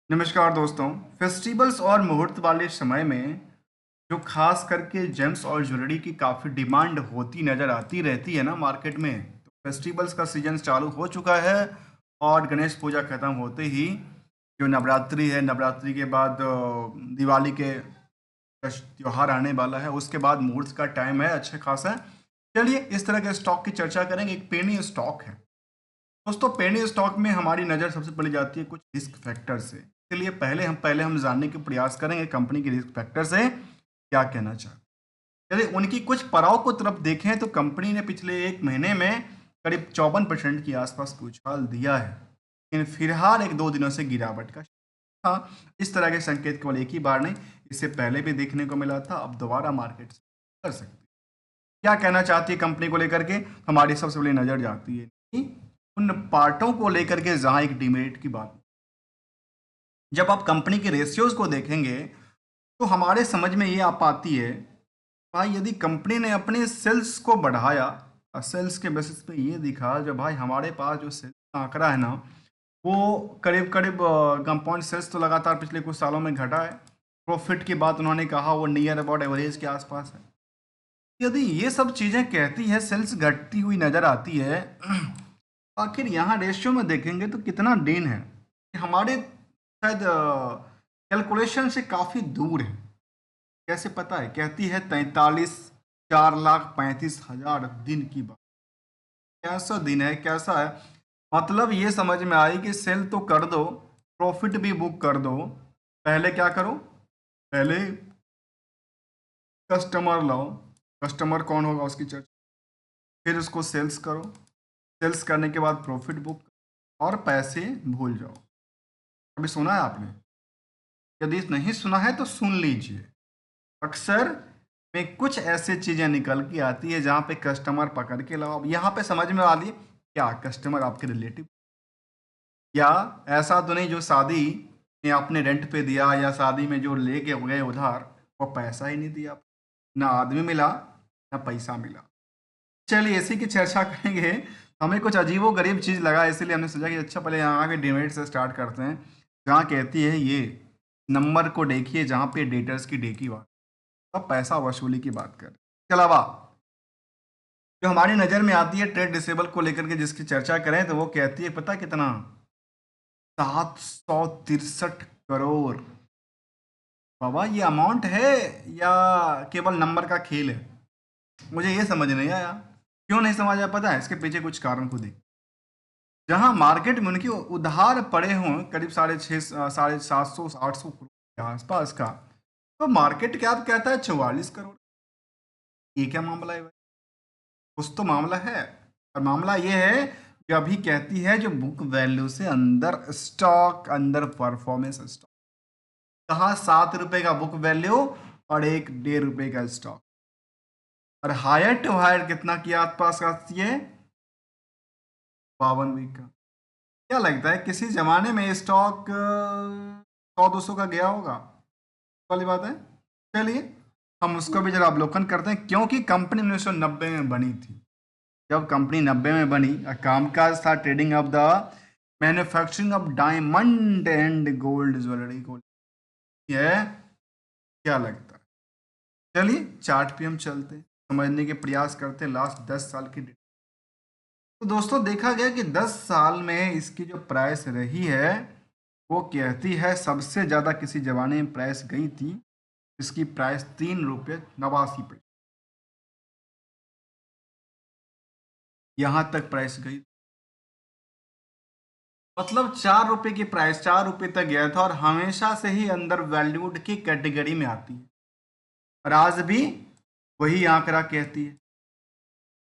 नमस्कार दोस्तों। फेस्टिवल्स और मुहूर्त वाले समय में जो खास करके जेम्स और ज्वेलरी की काफ़ी डिमांड होती नज़र आती रहती है ना मार्केट में। तो फेस्टिवल्स का सीजन चालू हो चुका है और गणेश पूजा ख़त्म होते ही जो नवरात्रि है, नवरात्रि के बाद दिवाली के त्योहार आने वाला है। उसके बाद मुहूर्त का टाइम है अच्छा खासा। चलिए इस तरह के स्टॉक की चर्चा करेंगे। एक पेनी स्टॉक है दोस्तों। पेनी स्टॉक में हमारी नज़र सबसे पहले जाती है कुछ रिस्क फैक्टर से। इसके लिए पहले हम जानने के प्रयास करेंगे कंपनी के रिस्क फैक्टर से क्या कहना चाहते हैं। यदि उनकी कुछ पड़ाव को तरफ देखें तो कंपनी ने पिछले एक महीने में करीब 54% के आसपास का उछाल दिया है, लेकिन फिलहाल एक दो दिनों से गिरावट का। हाँ, इस तरह के संकेत केवल एक ही बार नहीं, इससे पहले भी देखने को मिला था। अब दोबारा मार्केट कर सकती है। क्या कहना चाहती है कंपनी को लेकर के, हमारी सबसे बड़ी नज़र जाती है कि उन पार्टों को लेकर के जहां एक डिमेरिट की बात। जब आप कंपनी के रेशियोज को देखेंगे तो हमारे समझ में ये आ पाती है, भाई यदि कंपनी ने अपने सेल्स को बढ़ाया और सेल्स के बेसिस पे ये दिखा, जो भाई हमारे पास जो सेल्स का आंकड़ा है ना, वो करीब करीब कंपाउंड सेल्स तो लगातार पिछले कुछ सालों में घटा है। प्रॉफिट की बात उन्होंने कहा वो नियर अबाउट एवरेज के आसपास है। यदि ये सब चीज़ें कहती है, सेल्स घटती हुई नज़र आती है, आखिर यहाँ रेशियो में देखेंगे तो कितना डेन है, कि हमारे शायद कैलकुलेशन से काफ़ी दूर है। कैसे पता है? कहती है 43,4,35,000 दिन की बात। कैसा दिन है, कैसा है? मतलब ये समझ में आई कि सेल तो कर दो, प्रॉफिट भी बुक कर दो, पहले क्या करो? पहले कस्टमर लाओ। कस्टमर कौन होगा उसकी चर्चा, फिर उसको सेल्स करो, सेल्स करने के बाद प्रॉफिट बुक और पैसे भूल जाओ। कभी सुना है आपने? यदि नहीं सुना है तो सुन लीजिए। अक्सर में कुछ ऐसे चीजें निकल के आती है जहां पे कस्टमर पकड़ के लाओ। अब यहाँ पे समझ में आ रही है क्या कस्टमर आपके रिलेटिव, या ऐसा तो नहीं जो शादी में आपने रेंट पे दिया, या शादी में जो लेके गए उधार वो पैसा ही नहीं दिया, ना आदमी मिला ना पैसा मिला। चलिए इसी की चर्चा करेंगे। हमें कुछ अजीबो गरीब चीज़ लगा, इसीलिए हमने सोचा कि अच्छा पहले यहाँ के डिमेरिट से स्टार्ट करते हैं। जहाँ कहती है ये नंबर को देखिए जहाँ पे डेटर्स की डे की बात, अब पैसा वसूली की बात कर। इसके अलावा जो हमारी नज़र में आती है ट्रेड डिसेबल को लेकर के जिसकी चर्चा करें तो वो कहती है पता कितना, 763 करोड़। बाबा ये अमाउंट है या केवल नंबर का खेल है? मुझे ये समझ नहीं आया। क्यों नहीं समझ आया पता है? इसके पीछे कुछ कारण खुद ही। जहां मार्केट में उनके उधार पड़े हों करीब 750 800 करोड़ के आसपास का, तो मार्केट कैप कहता है 44 करोड़। ये क्या मामला है भाई? कुछ तो मामला है। और मामला ये है कि अभी कहती है जो बुक वैल्यू से अंदर स्टॉक, अंदर परफॉर्मेंस स्टॉक। कहा 7 रुपए का बुक वैल्यू और 1 1.5 रुपए का स्टॉक, और हायर टू हायर कितना की आसपास का ये 52 वीक का। क्या लगता है किसी जमाने में स्टॉक 100 200 का गया होगा वाली बात है? चलिए हम उसको भी जरा अवलोकन करते हैं, क्योंकि कंपनी 1990 में बनी थी। जब कंपनी 90 में बनी और कामकाज था trading of the manufacturing of diamond and gold jewellery को। है क्या लगता है? चलिए चार्ट पे हम चलते हैं, समझने के प्रयास करते हैं लास्ट 10 साल की डेटा। तो दोस्तों देखा गया कि 10 साल में इसकी जो प्राइस रही है वो कहती है सबसे ज़्यादा किसी जमाने में प्राइस गई थी, इसकी प्राइस 3 रुपये 89 पैसे, यहाँ तक प्राइस गई। मतलब 4 रुपए की प्राइस 4 रुपए तक गया था, और हमेशा से ही अंडर वैल्यूड की कैटेगरी में आती है, और आज भी वही आंकड़ा कहती है।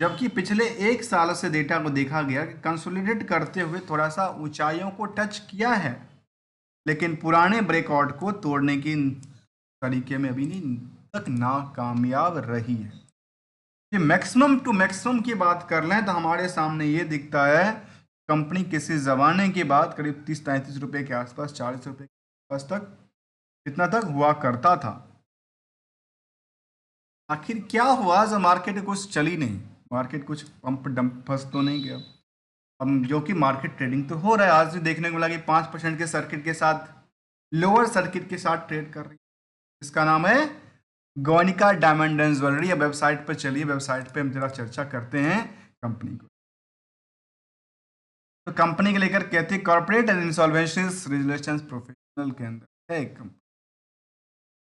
जबकि पिछले एक साल से डेटा को देखा गया कि कंसोलिडेट करते हुए थोड़ा सा ऊंचाइयों को टच किया है, लेकिन पुराने ब्रेकआउट को तोड़ने की तरीके में अभी नहीं तक नाकामयाब रही है। ये मैक्सिमम टू मैक्सिमम की बात कर लें तो हमारे सामने ये दिखता है कंपनी किसी जमाने की बात करीब 30 35 रुपए के आसपास, 40 रुपए के आसपास तक, इतना तक हुआ करता था। आखिर क्या हुआ जो मार्केट कुछ चली नहीं? मार्केट कुछ पंप डंप फंस तो नहीं गया? अब जो कि मार्केट ट्रेडिंग तो हो रहा है, आज भी देखने को मिला कि 5% के सर्किट के साथ लोअर सर्किट के साथ ट्रेड कर रही है। इसका नाम है गोनिका डायमंड एंड ज्वेलरी। अब वेबसाइट पर चलिए, वेबसाइट पे हम जरा चर्चा करते हैं कंपनी को। तो कंपनी के लेकर कहते हैं corporate and insolvency resolution professional के अंदर है एक कंपनी,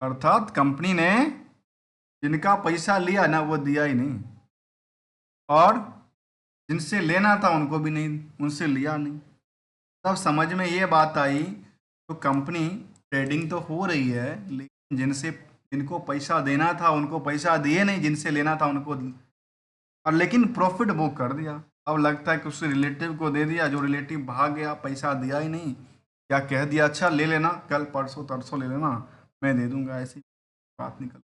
अर्थात कंपनी ने जिनका पैसा लिया ना वो दिया ही नहीं, और जिनसे लेना था उनको भी नहीं, उनसे लिया नहीं। तब समझ में ये बात आई तो कंपनी ट्रेडिंग तो हो रही है, लेकिन जिनको पैसा देना था उनको पैसा दिए नहीं, जिनसे लेना था उनको, और लेकिन प्रॉफिट बुक कर दिया। अब लगता है कि उससे रिलेटिव को दे दिया, जो रिलेटिव भाग गया, पैसा दिया ही नहीं, या कह दिया अच्छा ले लेना, कल परसों तरसों ले लेना, मैं दे दूंगा, ऐसी बात निकल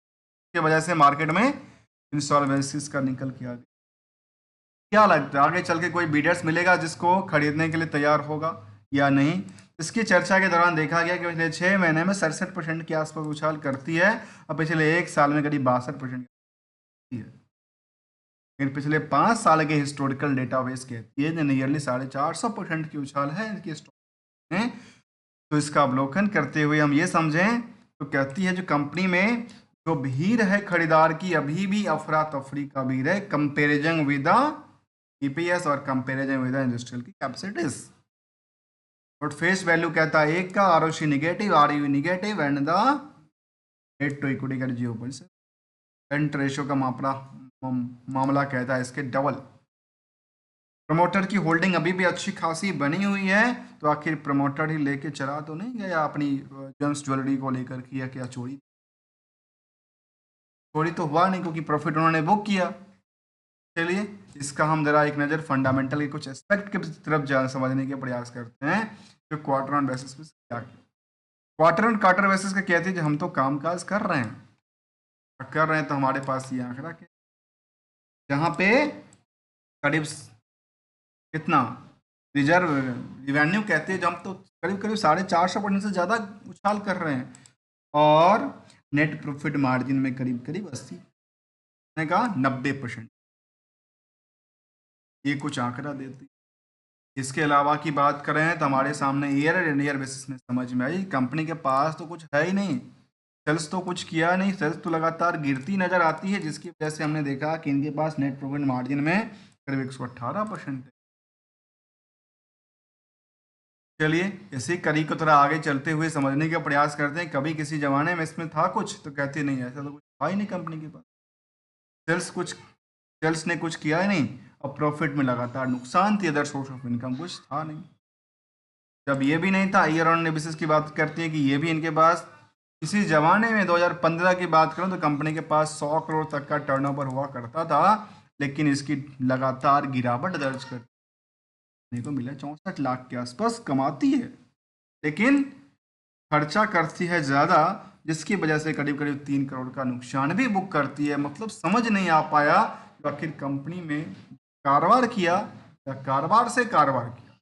की वजह से मार्केट में इंसॉल्वेंसीज का निकल के आ गया। क्या लगता है आगे चल के कोई बिडर्स मिलेगा जिसको खरीदने के लिए तैयार होगा या नहीं? इसकी चर्चा के दौरान देखा गया कि पिछले 6 महीने में 67% के आसपास उछाल करती है, और पिछले 1 साल में करीब 62% है। लेकिन पिछले 5 साल के हिस्टोरिकल डेटाबेस कहती है नियरली 450% की उछाल है इनकी स्टॉक में। तो इसका अवलोकन करते हुए हम ये समझें तो कहती है जो कंपनी में जो भीड़ है खरीदार की, अभी भी अफरा तफरी का भीड़ है, कंपेरिजन विद ईपीएस और कंपेरिजन विद इंडस्ट्रियल की कैपेसिटीज। और फेस वैल्यू कहता है 1 का, ROC negative, RU negative, and the debt to equity का 0.7, करंट रेशियो का मामला कहता है इसके डबल। प्रमोटर की होल्डिंग अभी भी अच्छी खासी बनी हुई है, तो आखिर प्रमोटर ही लेके चला तो नहीं गया अपनी जेम्स ज्वेलरी को लेकर के, या क्या चोरी चोरी तो हुआ नहीं क्योंकि प्रॉफिट उन्होंने बुक किया। चलिए इसका हम जरा एक नज़र फंडामेंटल के कुछ एस्पेक्ट के तरफ समझने के प्रयास करते हैं जो क्वार्टर ऑन बेसिस पे क्या किया। क्वार्टर ऑन क्वार्टर बेसिस का कहते हैं कि हम तो कामकाज कर रहे हैं तो हमारे पास ये आंकड़ा क्या, जहाँ पे करीब कितना रिजर्व रिवेन्यू कहते हैं, जब हम तो करीब करीब 450% से ज़्यादा उछाल कर रहे हैं, और नेट प्रॉफिट मार्जिन में करीब करीब 80 का 90%, ये कुछ आंकड़ा देती। इसके अलावा की बात करें तो हमारे सामने ईयर एंड ईयर बेसिस में समझ में आई कंपनी के पास तो कुछ है ही नहीं, सेल्स तो कुछ किया नहीं, सेल्स तो लगातार गिरती नजर आती है, जिसकी वजह से हमने देखा कि इनके पास नेट प्रॉफिट मार्जिन में करीब 118% है। चलिए इसी कड़ी को थोड़ा आगे चलते हुए समझने का प्रयास करते हैं। कभी किसी जमाने में इसमें था कुछ, तो कहते नहीं ऐसा तो कुछ था ही नहीं कंपनी के पास, सेल्स ने कुछ किया ही नहीं, और प्रॉफिट में लगातार नुकसान थी, अदर सोर्स ऑफ इनकम कुछ था नहीं। जब ये भी नहीं था, ईयर ऑन बेसिस की बात करते हैं कि ये भी इनके पास इसी जमाने में 2015 की बात करूं तो कंपनी के पास 100 करोड़ तक का टर्नओवर हुआ करता था, लेकिन इसकी लगातार गिरावट दर्ज करने को मिला, 64 लाख के आसपास कमाती है, लेकिन खर्चा करती है ज़्यादा, जिसकी वजह से करीब करीब 3 करोड़ का नुकसान भी बुक करती है। मतलब समझ नहीं आ पाया कि आखिर कंपनी में कारोबार किया या कारोबार से कारोबार किया,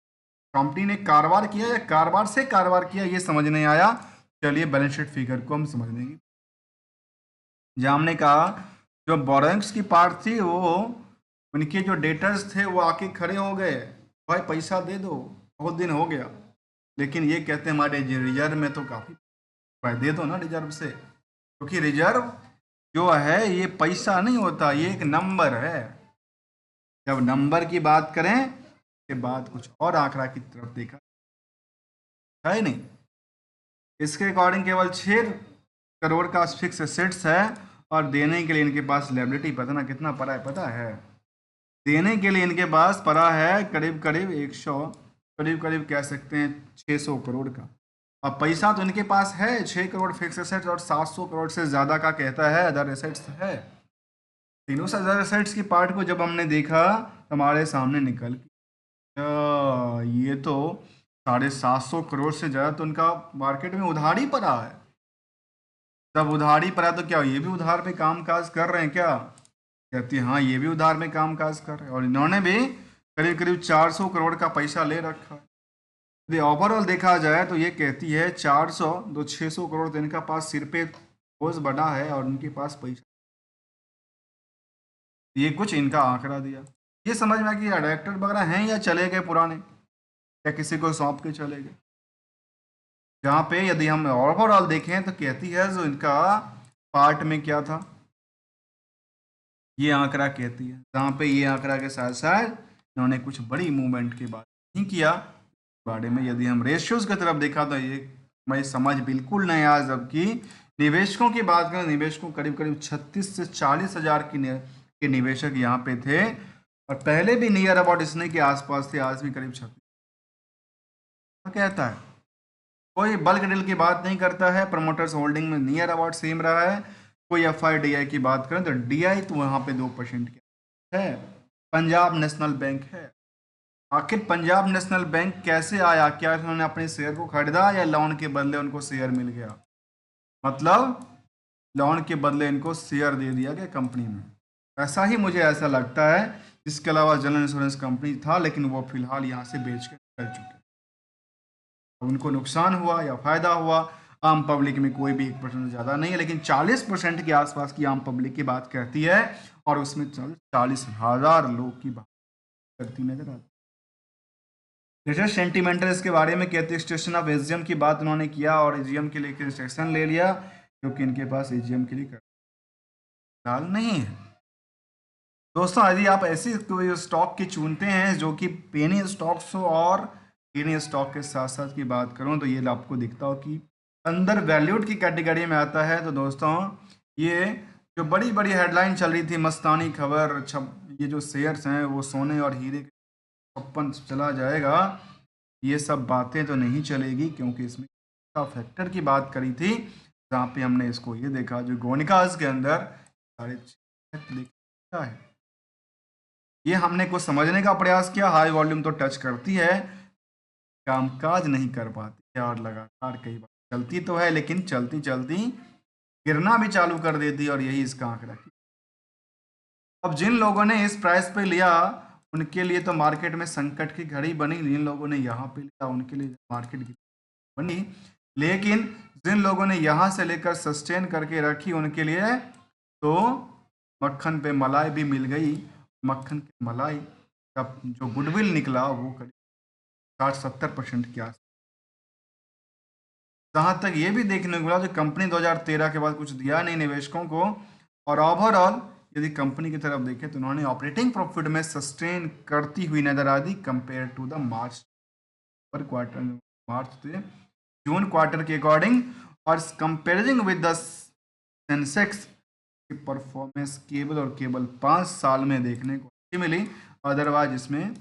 कंपनी ने कारोबार किया या कारोबार से कारोबार किया, ये समझ नहीं आया। चलिए बैलेंस शीट फिगर को हम समझ लेंगे। जहाँ हमने कहा जो बोरोइंग्स की पार्ट थी वो उनके जो डेटर्स थे वो आके खड़े हो गए, भाई पैसा दे दो, बहुत दिन हो गया, लेकिन ये कहते हैं हमारे रिजर्व में तो काफ़ी, भाई दे दो ना रिजर्व से, क्योंकि रिजर्व जो है ये पैसा नहीं होता, ये एक नंबर है। जब नंबर की बात करें के बाद कुछ और आंकड़ा की तरफ देखा है नहीं, इसके अकॉर्डिंग केवल 6 करोड़ का फिक्स एसेट्स है, और देने के लिए इनके पास लायबिलिटी पता ना कितना पड़ा है, पता है देने के लिए इनके पास पड़ा है करीब करीब 100, करीब करीब कह सकते हैं 600 करोड़ का। अब पैसा तो इनके पास है 6 करोड़ फिक्स एसेट्स, और 700 करोड़ से ज़्यादा का कहता है अदर एसेट्स है। तीनों से अदर एसेट्स की पार्ट को जब हमने देखा हमारे सामने निकल ये तो 750 करोड़ से ज़्यादा तो उनका मार्केट में उधार ही पड़ा है। जब उधार ही पड़ा तो क्या ये भी उधार पे काम काज कर रहे हैं क्या? कहती है हाँ ये भी उधार में काम काज कर रहे हैं, और इन्होंने भी करीब करीब 400 करोड़ का पैसा ले रखा है। यदि ओवरऑल देखा जाए तो ये कहती है 400 दो 600 करोड़ तो इनका पास सिर पे बोझ बना है, और उनके पास पैसा, ये कुछ इनका आंकड़ा दिया। ये समझ में आया कि डायरेक्टर वगैरह हैं या चले गए पुराने, या किसी को सौंप के चले गए। जहाँ पे यदि हम ओवरऑल देखें तो कहती है जो इनका पार्ट में क्या था, ये आंकड़ा कहती है, जहाँ पे ये आंकड़ा के साथ साथ इन्होंने कुछ बड़ी मूवमेंट की बात नहीं किया बारे में। यदि हम रेशियोज की तरफ देखा तो ये मैं समझ बिल्कुल नहीं आया, जबकि निवेशकों की बात करें, निवेशकों करीब करीब 36 से 40 हजार के निवेशक यहाँ पे थे, और पहले भी नियर अबाउट इसने के आसपास थे, आज भी करीब 36 कहता है। कोई बल्क डील की बात नहीं करता है, प्रमोटर्स होल्डिंग में नियर अबाउट सेम रहा है। कोई एफ आई डी आई की बात करें तो डी आई तो वहाँ पे 2% क्या है, पंजाब नेशनल बैंक है। आखिर पंजाब नेशनल बैंक कैसे आया, क्या उन्होंने अपने शेयर को खरीदा या लोन के बदले उनको शेयर मिल गया, मतलब लोन के बदले इनको शेयर दे दिया गया कंपनी में, ऐसा ही मुझे ऐसा लगता है। इसके अलावा जनरल इंश्योरेंस कंपनी था, लेकिन वो फिलहाल यहाँ से बेच कर चल चुके, उनको नुकसान हुआ या फायदा हुआ आम पब्लिक में कोई भी 1% ज़्यादा नहीं है, लेकिन 40% के आसपास की आम पब्लिक की बात कहती है, और उसमें 40,000 लोग की बात करती नजर आती है। जैसे सेंटिमेंटल इसके बारे में कहते हैं, स्टेशन ऑफ एजीएम की बात उन्होंने किया और एजीएम के लिए स्टेशन ले लिया, क्योंकि इनके पास एजीएम के लिए फिलहाल नहीं है। दोस्तों यदि आप ऐसी कोई स्टॉक की चुनते हैं जो कि पेनी स्टॉक्स हो, और पेनी स्टॉक के साथ साथ की बात करूं तो ये आपको दिखता हो कि अंडर वैल्यूड की कैटेगरी में आता है, तो दोस्तों ये जो बड़ी बड़ी हेडलाइन चल रही थी, मस्तानी खबर, ये जो शेयर्स हैं वो सोने और हीरे के 56 चला जाएगा, ये सब बातें तो नहीं चलेगी, क्योंकि इसमें फैक्टर की बात करी थी, जहाँ पे हमने इसको ये देखा जो गोनिकास के अंदर 6.5 लिखा है। ये हमने कुछ समझने का प्रयास किया, हाई वॉल्यूम तो टच करती है, कामकाज नहीं कर पाती है, और लगातार कई बार चलती तो है, लेकिन चलती चलती गिरना भी चालू कर देती है, और यही इसका आंकड़ा है। अब जिन लोगों ने इस प्राइस पे लिया उनके लिए तो मार्केट में संकट की घड़ी बनी, जिन लोगों ने यहाँ पे लिया उनके लिए मार्केट की बनी, लेकिन जिन लोगों ने यहाँ से लेकर सस्टेन करके रखी उनके लिए तो मक्खन पे मलाई भी मिल गई। मक्खन की मलाई का जो गुडविल निकला वो करीब 60-70% के आस। जहाँ तक ये भी देखने को मिला जो कंपनी 2013 के बाद कुछ दिया नहीं निवेशकों को, और ओवरऑल यदि कंपनी की तरफ देखें तो उन्होंने ऑपरेटिंग प्रॉफिट में सस्टेन करती हुई नजर आ दी कंपेयर टू द मार्च पर क्वार्टर, मार्च से जून क्वार्टर के अकॉर्डिंग, और कंपेयरिंग विद द सेंसेक्स की परफॉर्मेंस केवल और केवल 5 साल में देखने को अच्छी मिली, अदरवाइज इसमें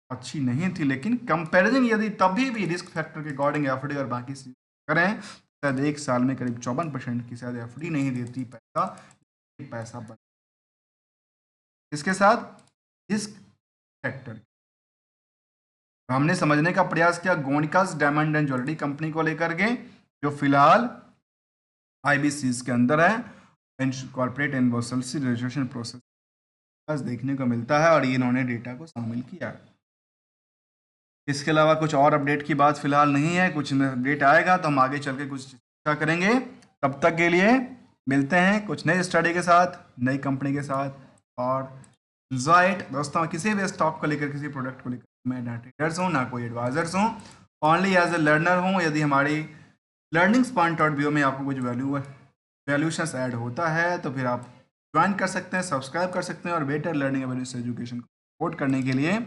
अच्छी नहीं थी। लेकिन कंपैरिजन यदि तभी भी रिस्क फैक्टर के अकॉर्डिंग एफडी और बाकी करें, शायद 1 साल में करीब 54% की शायद एफडी नहीं देती पैसा, पैसा बन इसके साथ रिस्क फैक्टर। हमने समझने का प्रयास किया गोनिकास डायमंड एंड ज्वेलरी कंपनी को लेकर के, जो फिलहाल आईबीसी के अंदर है, कॉर्पोरेट इन्वेस्टमेंट रजिस्ट्रेशन प्रोसेस देखने को मिलता है, और ये इन्होंने डेटा को शामिल किया है। इसके अलावा कुछ और अपडेट की बात फिलहाल नहीं है, कुछ अपडेट आएगा तो हम आगे चल के कुछ चर्चा करेंगे। तब तक के लिए मिलते हैं कुछ नई स्टडी के साथ, नई कंपनी के साथ, और जाइट दोस्तों किसी भी स्टॉक को लेकर, किसी प्रोडक्ट को लेकर मैं ना ट्रेडर्स हूँ ना कोई एडवाइजर्स हूँ, ओनली एज ए लर्नर हूँ। यदि हमारी लर्निंग्स पॉइंट ऑफ व्यू में आपको कुछ वैल्यूशंस ऐड होता है तो फिर आप ज्वाइन कर सकते हैं, सब्सक्राइब कर सकते हैं, और बेटर लर्निंग अवेयरनेस एजुकेशन को सपोर्ट करने के लिए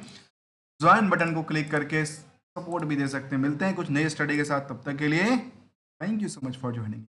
ज्वाइन बटन को क्लिक करके सपोर्ट भी दे सकते हैं। मिलते हैं कुछ नई स्टडी के साथ, तब तक के लिए thank you so much for joining.